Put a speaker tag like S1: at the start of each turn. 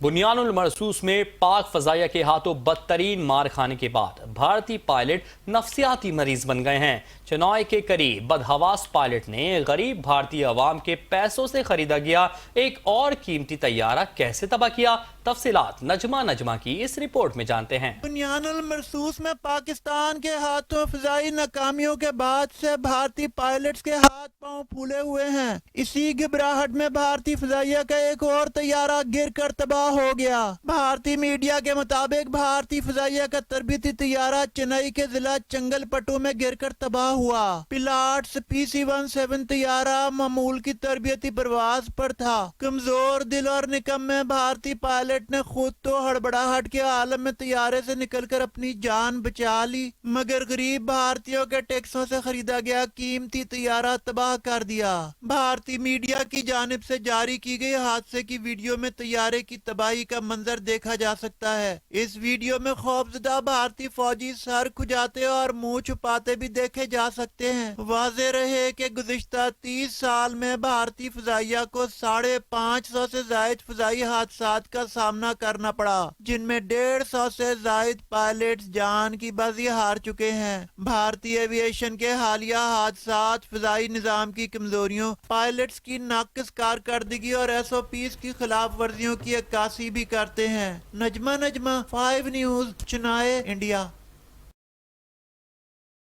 S1: बुनियानुल मरसूस में पाक फजाइया के हाथों बदतरीन मार खाने के बाद भारतीय पायलट नफ्सियाती मरीज बन गए हैं। चेन्नई के करीब बदहवास पायलट ने गरीब भारतीय अवाम के पैसों से खरीदा गया एक और कीमती तैयारा कैसे तबाह किया, तफसीलात नजमा की इस रिपोर्ट में जानते हैं।
S2: बुनियानुल मरसूस में पाकिस्तान के हाथों फजाई नाकामियों के बाद से भारतीय पायलट्स के हाथ पांव फूले हुए हैं। इसी घबराहट में भारतीय फजाइया का एक और तैयारा गिरकर तबाह हो गया। भारतीय मीडिया के मुताबिक भारतीय फजाइया का तरबीती तैयारा चेन्नई के जिला चंगलपट्टू में गिरकर तबाह हुआ। पिलाट्स PC-17 तैयारा मामूल की तरबियती परवाज पर था। कमजोर दिल और निकम्मे भारतीय पायलट ने खुद तो हड़बड़ाहट के आलम में तैयारे से निकलकर अपनी जान बचा ली, मगर गरीब भारतीयों के टैक्सों से खरीदा गया कीमती तैयारा तबाह कर दिया। भारतीय मीडिया की जानिब से जारी की गई हादसे की वीडियो में तैयारे की तबाही का मंजर देखा जा सकता है। इस वीडियो में खौफजदा भारतीय फौजी सर खुजाते और मुंह छुपाते भी देखे जा सकते हैं। वाज़ेह रहे कि गुज़िश्ता 30 साल में भारतीय फजाइया को 550 से जायद फजाई हादसात का सामना करना पड़ा, जिनमें 150 से जायद पायलट्स जान की बाजी हार चुके हैं। भारतीय एविएशन के हालिया हादसात फजाई निजाम की कमजोरियों, पायलट्स की नाकिस कारकर्दगी और SOPs की खिलाफ वर्जियों की अक्कासी भी करते हैं। Najma 5 news, Chennai, India.